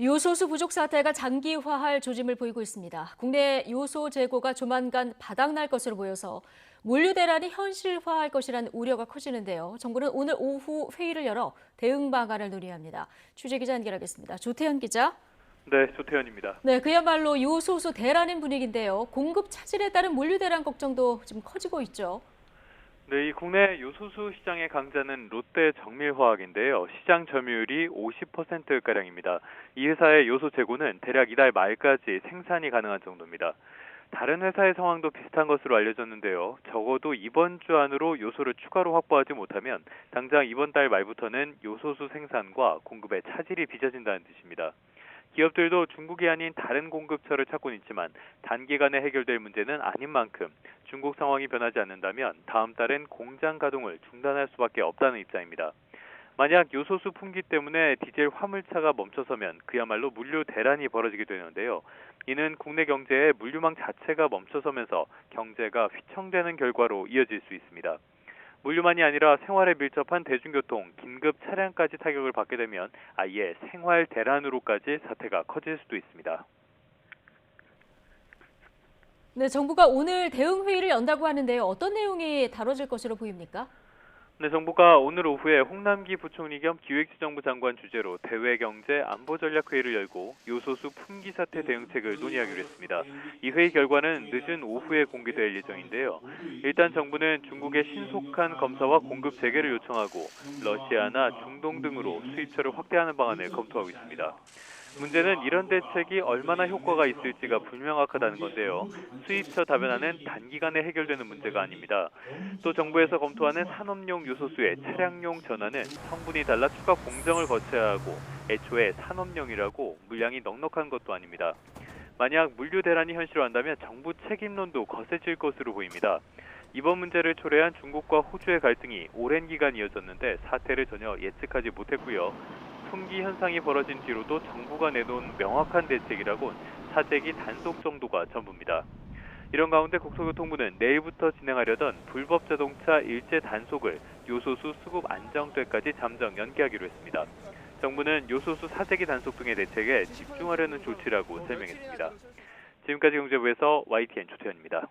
요소수 부족 사태가 장기화할 조짐을 보이고 있습니다. 국내 요소 재고가 조만간 바닥날 것으로 보여서 물류 대란이 현실화할 것이라는 우려가 커지는데요. 정부는 오늘 오후 회의를 열어 대응 방안을 논의합니다. 취재 기자 연결하겠습니다. 조태현 기자. 네, 조태현입니다. 네, 그야말로 요소수 대란인 분위기인데요. 공급 차질에 따른 물류 대란 걱정도 좀 커지고 있죠. 네, 이 국내 요소수 시장의 강자는 롯데 정밀화학인데요. 시장 점유율이 50%가량입니다. 이 회사의 요소 재고는 대략 이달 말까지 생산이 가능한 정도입니다. 다른 회사의 상황도 비슷한 것으로 알려졌는데요. 적어도 이번 주 안으로 요소를 추가로 확보하지 못하면 당장 이번 달 말부터는 요소수 생산과 공급에 차질이 빚어진다는 뜻입니다. 기업들도 중국이 아닌 다른 공급처를 찾고는 있지만 단기간에 해결될 문제는 아닌 만큼 중국 상황이 변하지 않는다면 다음 달엔 공장 가동을 중단할 수밖에 없다는 입장입니다. 만약 요소수 품귀 때문에 디젤 화물차가 멈춰서면 그야말로 물류 대란이 벌어지게 되는데요. 이는 국내 경제의 물류망 자체가 멈춰서면서 경제가 휘청되는 결과로 이어질 수 있습니다. 물류만이 아니라 생활에 밀접한 대중교통, 긴급 차량까지 타격을 받게 되면 아예 생활 대란으로까지 사태가 커질 수도 있습니다. 네, 정부가 오늘 대응 회의를 연다고 하는데요. 어떤 내용이 다뤄질 것으로 보입니까? 네, 정부가 오늘 오후에 홍남기 부총리 겸 기획재정부 장관 주재로 대외경제 안보전략회의를 열고 요소수 품귀 사태 대응책을 논의하기로 했습니다. 이 회의 결과는 늦은 오후에 공개될 예정인데요. 일단 정부는 중국의 신속한 검사와 공급 재개를 요청하고 러시아나 중동 등으로 수입처를 확대하는 방안을 검토하고 있습니다. 문제는 이런 대책이 얼마나 효과가 있을지가 불명확하다는 건데요. 수입처 다변화는 단기간에 해결되는 문제가 아닙니다. 또 정부에서 검토하는 산업용 요소수의 차량용 전환은 성분이 달라 추가 공정을 거쳐야 하고 애초에 산업용이라고 물량이 넉넉한 것도 아닙니다. 만약 물류 대란이 현실화한다면 정부 책임론도 거세질 것으로 보입니다. 이번 문제를 초래한 중국과 호주의 갈등이 오랜 기간 이어졌는데 사태를 전혀 예측하지 못했고요. 품귀 현상이 벌어진 뒤로도 정부가 내놓은 명확한 대책이라곤 사재기 단속 정도가 전부입니다. 이런 가운데 국토교통부는 내일부터 진행하려던 불법 자동차 일제 단속을 요소수 수급 안정되까지 잠정 연기하기로 했습니다. 정부는 요소수 사재기 단속 등의 대책에 집중하려는 조치라고 설명했습니다. 지금까지 경제부에서 YTN 조태현입니다.